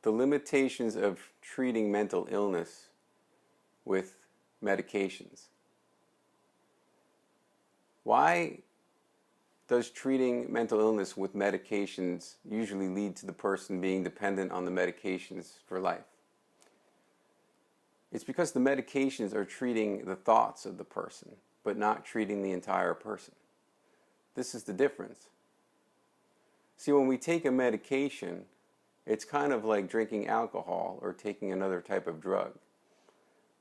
the limitations of treating mental illness with medications. Why does treating mental illness with medications usually lead to the person being dependent on the medications for life? It's because the medications are treating the thoughts of the person, but not treating the entire person. This is the difference. See, when we take a medication, it's kind of like drinking alcohol or taking another type of drug.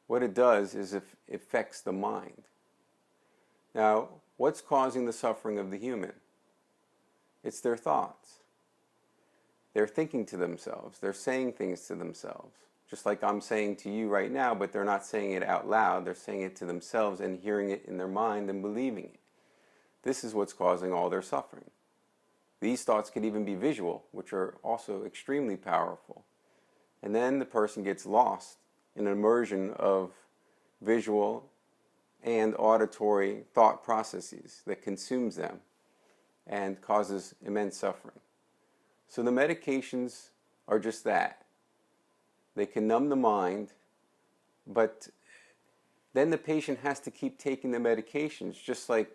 What it does is it affects the mind. Now, what's causing the suffering of the human? It's their thoughts. They're thinking to themselves. They're saying things to themselves. Just like I'm saying to you right now, but they're not saying it out loud. They're saying it to themselves and hearing it in their mind and believing it. This is what's causing all their suffering. These thoughts could even be visual, which are also extremely powerful. And then the person gets lost in an immersion of visual and auditory thought processes that consumes them and causes immense suffering. So the medications are just that. They can numb the mind, but then the patient has to keep taking the medications, just like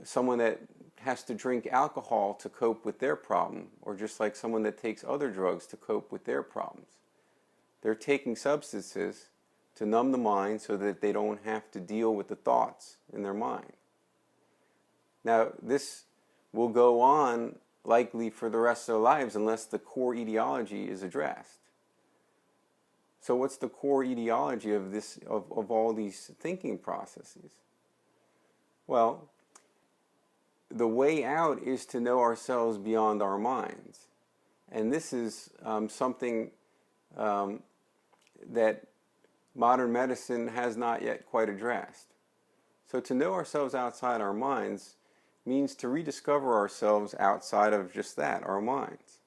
someone that has to drink alcohol to cope with their problem, or just like someone that takes other drugs to cope with their problems. They're taking substances to numb the mind so that they don't have to deal with the thoughts in their mind. Now, this will go on likely for the rest of their lives unless the core etiology is addressed. So what's the core etiology of this, of all these thinking processes? Well, the way out is to know ourselves beyond our minds. And this is something that modern medicine has not yet quite addressed. So to know ourselves outside our minds means to rediscover ourselves outside of just that, our minds.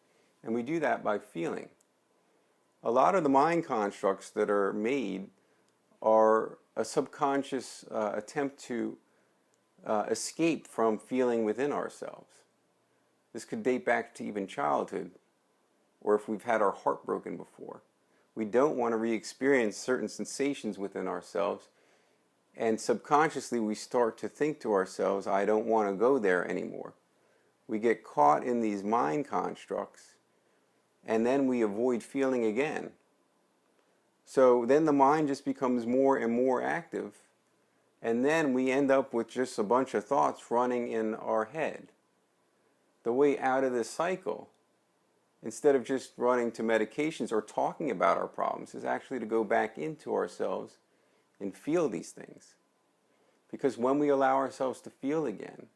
And we do that by feeling. A lot of the mind constructs that are made are a subconscious attempt to escape from feeling within ourselves. This could date back to even childhood, or if we've had our heart broken before. We don't want to re-experience certain sensations within ourselves, and subconsciously we start to think to ourselves, I don't want to go there anymore. We get caught in these mind constructs, and then we avoid feeling again. So then the mind just becomes more and more active, and then we end up with just a bunch of thoughts running in our head. The way out of this cycle, instead of just running to medications or talking about our problems, is actually to go back into ourselves and feel these things. Because when we allow ourselves to feel again,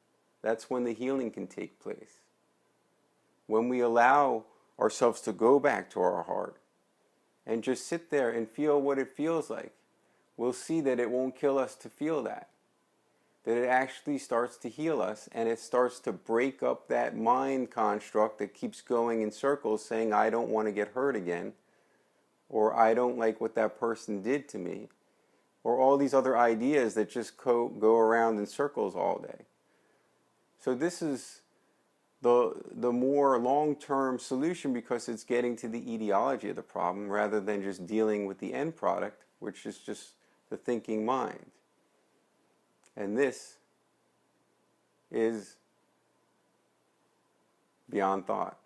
that's when the healing can take place. When we allow ourselves to go back to our heart and just sit there and feel what it feels like, we'll see that it won't kill us to feel that. That it actually starts to heal us, and it starts to break up that mind construct that keeps going in circles saying, I don't want to get hurt again, or I don't like what that person did to me, or all these other ideas that just go around in circles all day. So this is the more long-term solution, because it's getting to the etiology of the problem rather than just dealing with the end product, which is just the thinking mind. And this is beyond thought.